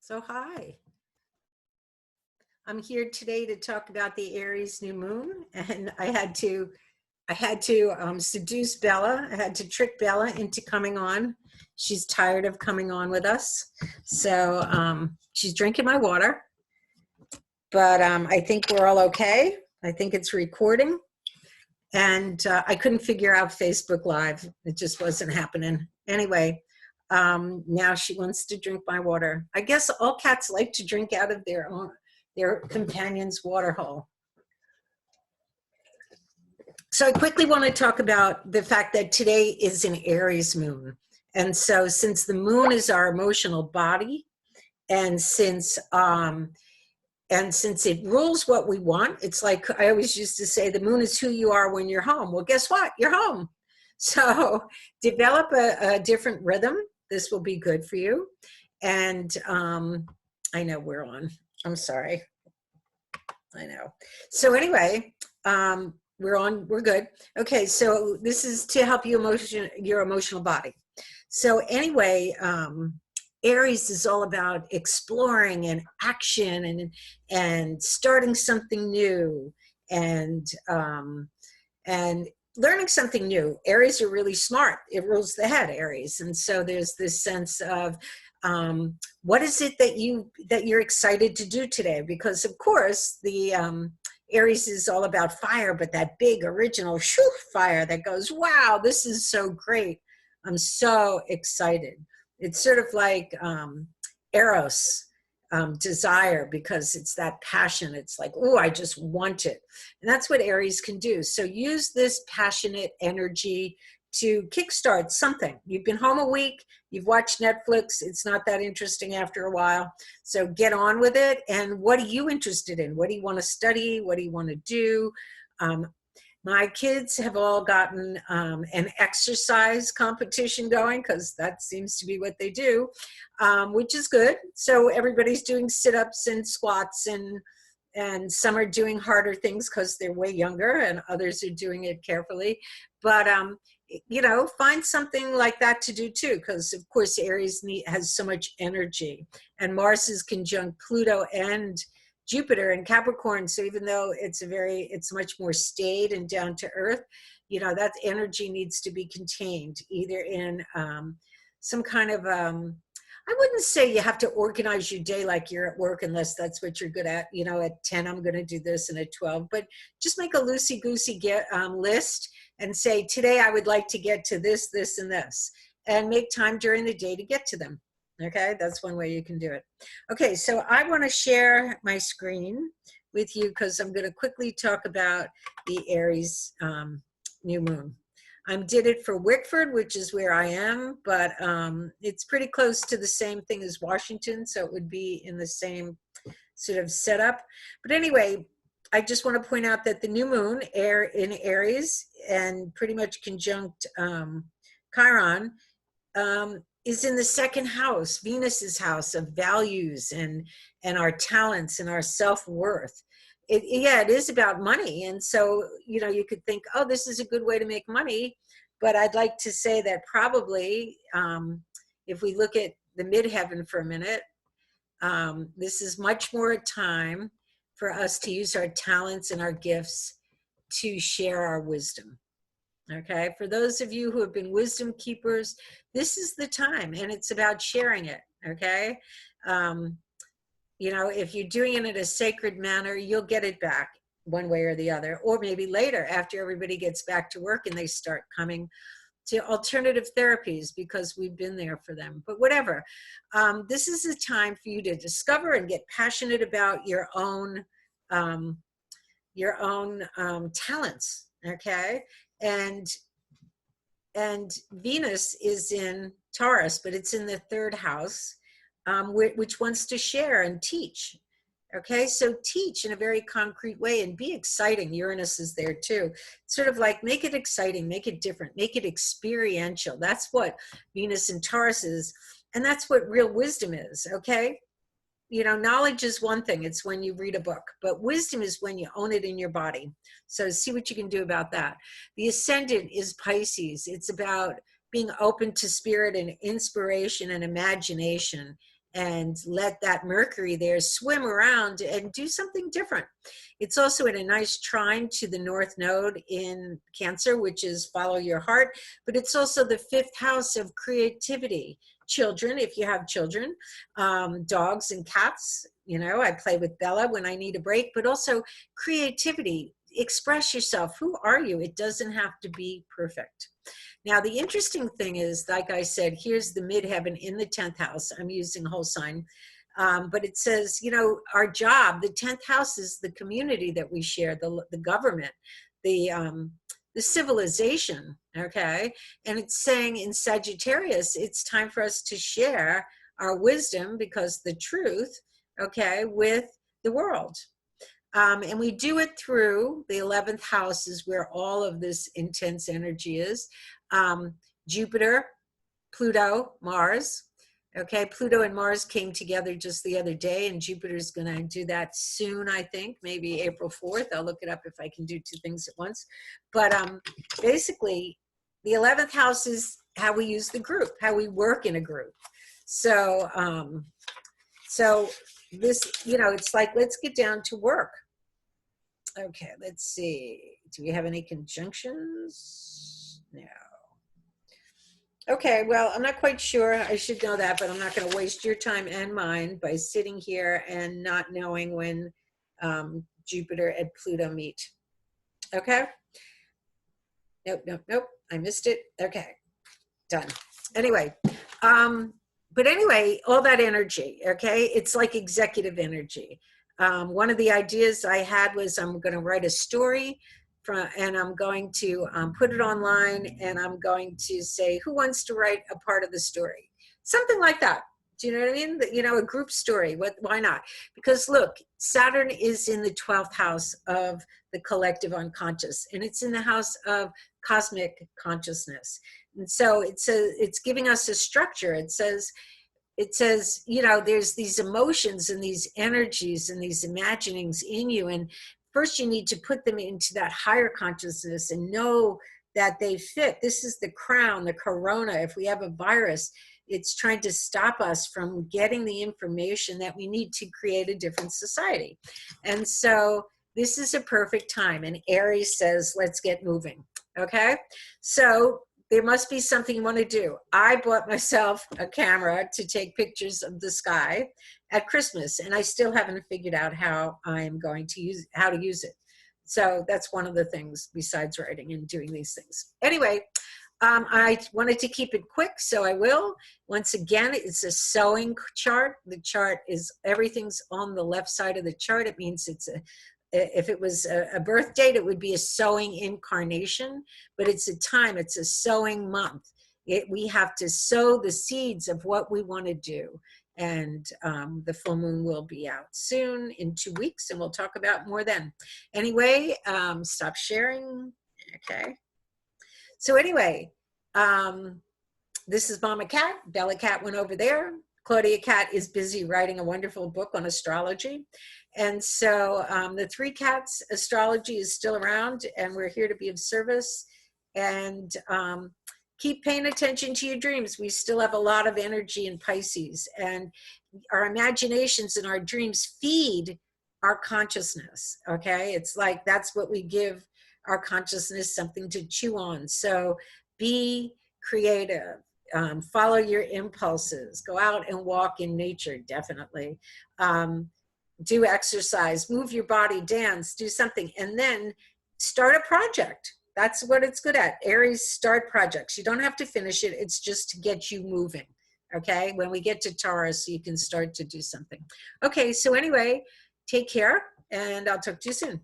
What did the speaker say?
So hi, I'm here today to talk about the Aries new moon, and I had to seduce Bella. I had to trick Bella into coming on. She's tired of coming on with us, so she's drinking my water. But I think we're all okay. I think it's recording, and I couldn't figure out Facebook Live. It just wasn't happening. Anyway, now she wants to drink my water. I guess all cats like to drink out of their companion's water hole. So I quickly want to talk about the fact that today is an Aries moon. And so since the moon is our emotional body, and since it rules what we want, it's like I always used to say, the moon is who you are when you're home. Well, guess what? You're home. So develop a different rhythm. This will be good for you. And I know we're on. I'm sorry. I know. So anyway, we're on. We're good. Okay. So this is to help you your emotional body. So anyway, Aries is all about exploring and action and starting something new and learning something new. Aries are really smart. It rules the head, Aries, and so there's this sense of what is it that you're excited to do today? Because of course the Aries is all about fire, but that big original fire that goes, wow, this is so great. I'm so excited. It's sort of like Eros, desire, because it's that passion. It's like, oh, I just want it. And that's what Aries can do. So use this passionate energy to kickstart something. You've been home a week, you've watched Netflix, it's not that interesting after a while. So get on with it. And what are you interested in? What do you want to study? What do you want to do? My kids have all gotten an exercise competition going, because that seems to be what they do, which is good. So everybody's doing sit-ups and squats, and some are doing harder things because they're way younger, and others are doing it carefully. But find something like that to do too, because of course Aries has so much energy, and Mars is conjunct Pluto and Jupiter in Capricorn. So even though it's much more staid and down to earth, that energy needs to be contained either in some kind of, I wouldn't say you have to organize your day like you're at work, unless that's what you're good at. At 10, I'm going to do this, and at 12, but just make a loosey-goosey list and say, today I would like to get to this, this, and this, and make time during the day to get to them. Okay, that's one way you can do it. Okay, so I want to share my screen with you because I'm going to quickly talk about the Aries new moon. I did it for Wickford, which is where I am, but it's pretty close to the same thing as Washington, so it would be in the same sort of setup. But anyway, I just want to point out that the new moon in Aries and pretty much conjunct Chiron is in the second house, Venus's house of values and our talents and our self-worth. It is about money. And so, you could think, oh, this is a good way to make money. But I'd like to say that probably if we look at the midheaven for a minute, this is much more a time for us to use our talents and our gifts to share our wisdom. Okay, for those of you who have been wisdom keepers, this is the time, and it's about sharing it. Okay, if you're doing it in a sacred manner, you'll get it back one way or the other, or maybe later after everybody gets back to work and they start coming to alternative therapies because we've been there for them. But whatever, this is a time for you to discover and get passionate about your own talents. Okay. And Venus is in Taurus, but it's in the third house, which wants to share and teach. Okay, so teach in a very concrete way and be exciting. Uranus is there too. Sort of like make it exciting, make it different, make it experiential. That's what Venus and Taurus is. And that's what real wisdom is, okay? Knowledge is one thing. It's when you read a book, but wisdom is when you own it in your body. So see what you can do about that. The ascendant is Pisces. It's about being open to spirit and inspiration and imagination and let that Mercury there swim around and do something different. It's also in a nice trine to the North Node in Cancer, which is follow your heart, but it's also the 5th house of creativity. Children, if you have children, dogs and cats, you know, I play with Bella when I need a break, but also creativity. Express yourself. Who are you? It doesn't have to be perfect. Now, the interesting thing is, like I said, here's the midheaven in the 10th house. I'm using whole sign. But it says, you know, our job, the 10th house is the community that we share, the government, the civilization, okay? And it's saying in Sagittarius, it's time for us to share our wisdom, because the truth, okay, with the world. And we do it through the 11th house is where all of this intense energy is. Jupiter, Pluto, Mars. Okay, Pluto and Mars came together just the other day, and Jupiter's going to do that soon, I think, maybe April 4th. I'll look it up if I can do 2 things at once. But basically, the 11th house is how we use the group, how we work in a group. So, so this, you know, it's like, let's get down to work. Okay, let's see. Do we have any conjunctions? No. Okay, well, I'm not quite sure. I should know that, but I'm not going to waste your time and mine by sitting here and not knowing when Jupiter and Pluto meet. Okay? Nope, nope, nope. I missed it. Okay, done. Anyway, but anyway, all that energy, okay? It's like executive energy. One of the ideas I had was I'm going to write a story and I'm going to put it online, and I'm going to say, who wants to write a part of the story? Something like that. Do you know what I mean? You know, a group story. Why not? Because look, Saturn is in the 12th house of the collective unconscious, and it's in the house of cosmic consciousness. And so it's giving us a structure. It says, you know, there's these emotions and these energies and these imaginings in you. And first you need to put them into that higher consciousness and know that they fit. This is the crown, the corona. If we have a virus, it's trying to stop us from getting the information that we need to create a different society. And so this is a perfect time. And Aries says, let's get moving. Okay. So there must be something you want to do. I bought myself a camera to take pictures of the sky at Christmas, and I still haven't figured out how I'm going to use it. So that's one of the things besides writing and doing these things. Anyway, I wanted to keep it quick, so I will. Once again, it's a sewing chart. The chart is, everything's on the left side of the chart. It means if it was a birth date, it would be a sowing incarnation, but it's a time, it's a sowing month. We have to sow the seeds of what we want to do. And the full moon will be out soon in 2 weeks, and we'll talk about more then. Anyway, stop sharing. Okay. So anyway, this is Mama Cat. Bella Cat went over there. Claudia Cat is busy writing a wonderful book on astrology. And so the 3 Cats astrology is still around, and we're here to be of service. And keep paying attention to your dreams. We still have a lot of energy in Pisces, and our imaginations and our dreams feed our consciousness, okay? It's like that's what we give our consciousness, something to chew on. So be creative. Follow your impulses. Go out and walk in nature, definitely. Do exercise, move your body, dance, do something, and then start a project. That's what it's good at. Aries, start projects. You don't have to finish it. It's just to get you moving, okay? When we get to Taurus, you can start to do something. Okay, so anyway, take care, and I'll talk to you soon.